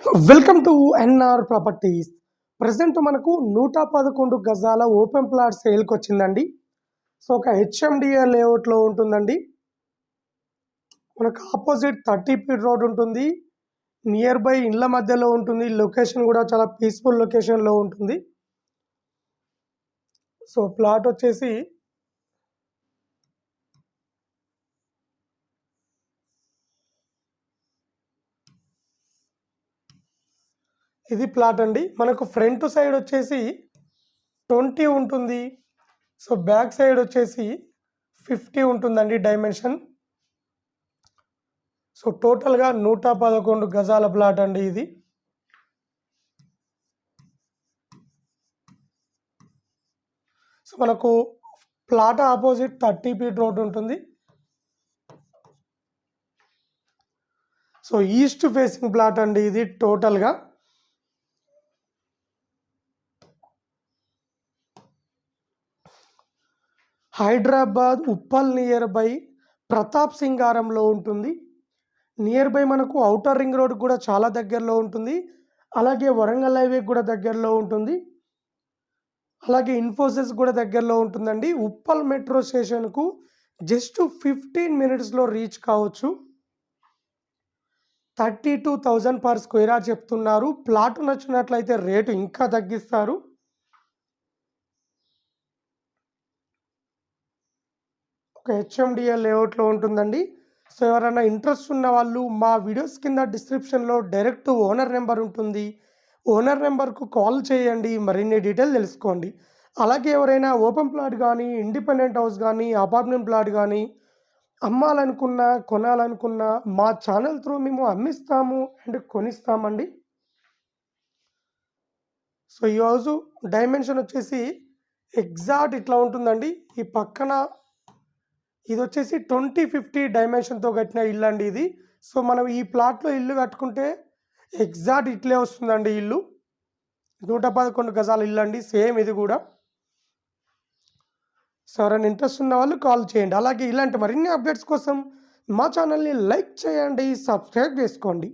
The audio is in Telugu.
Welcome to NR properties. Present మనకు 111 గజాల ఓపెన్ ప్లాట్ సేల్కి వచ్చిందండి. సో ఒక హెచ్ఎండిఏ లేఅవుట్లో ఉంటుందండి. మనకు ఆపోజిట్ 30 ఫీట్ రోడ్ ఉంటుంది. నియర్ బై ఇళ్ళ మధ్యలో ఉంటుంది. లొకేషన్ కూడా చాలా పీస్ఫుల్ లొకేషన్లో ఉంటుంది. సో ప్లాట్ వచ్చేసి ఇది ప్లాట్ అండి. మనకు ఫ్రంట్ సైడ్ వచ్చేసి 20 ఉంటుంది. సో బ్యాక్ సైడ్ వచ్చేసి 50 ఉంటుందండి డైమెన్షన్. సో టోటల్గా 111 గజాల ప్లాట్ అండి ఇది. సో మనకు ప్లాట్ ఆపోజిట్ 30 ఫీట్ రోడ్ ఉంటుంది. సో ఈస్ట్ ఫేసింగ్ ప్లాట్ అండి ఇది టోటల్గా. హైదరాబాద్ ఉప్పల్ నియర్ బై ప్రతాప్ సింగారంలో ఉంటుంది. నియర్ బై మనకు ఔటర్ రింగ్ రోడ్ కూడా చాలా దగ్గరలో ఉంటుంది. అలాగే వరంగల్ హైవే కూడా దగ్గరలో ఉంటుంది. అలాగే ఇన్ఫోసిస్ కూడా దగ్గరలో ఉంటుందండి. ఉప్పల్ మెట్రో స్టేషన్కు జస్ట్ 15 మినిట్స్లో రీచ్ కావచ్చు. 32,000 పర్ స్క్వేర్ యార్డ్ చెప్తున్నారు. ప్లాట్ నచ్చినట్లయితే రేటు ఇంకా తగ్గిస్తారు. ఒక హెచ్ఎండిఏ లేఅవుట్లో ఉంటుందండి. సో ఎవరైనా ఇంట్రెస్ట్ ఉన్న వాళ్ళు మా వీడియోస్ కింద డిస్క్రిప్షన్లో డైరెక్ట్ ఓనర్ నెంబర్ ఉంటుంది. ఓనర్ నెంబర్కు కాల్ చేయండి, మరిన్ని డీటెయిల్ తెలుసుకోండి. అలాగే ఎవరైనా ఓపెన్ ప్లాట్ కానీ, ఇండిపెండెంట్ హౌస్ కానీ, అపార్ట్మెంట్ ప్లాట్ కానీ అమ్మాలనుకున్నా, కొనాలనుకున్నా మా ఛానల్ త్రూ మేము అమ్మిస్తాము అండ్ కొనిస్తామండి. సో ఈరోజు డైమెన్షన్ వచ్చేసి ఎగ్జాక్ట్ ఇట్లా ఉంటుందండి. ఈ పక్కన ఇది వచ్చేసి 20-50 డైమెన్షన్తో కట్టిన ఇల్లు అండి ఇది. సో మనం ఈ ప్లాట్లో ఇల్లు కట్టుకుంటే ఎగ్జాక్ట్ ఇట్లే వస్తుందండి ఇల్లు. 111 గజాల ఇల్లు అండి సేమ్ ఇది కూడా. సో ఎవరైనా ఇంట్రెస్ట్ ఉన్న వాళ్ళు కాల్ చేయండి. అలాగే ఇలాంటి మరిన్ని అప్డేట్స్ కోసం మా ఛానల్ని లైక్ చేయండి, సబ్స్క్రైబ్ చేసుకోండి.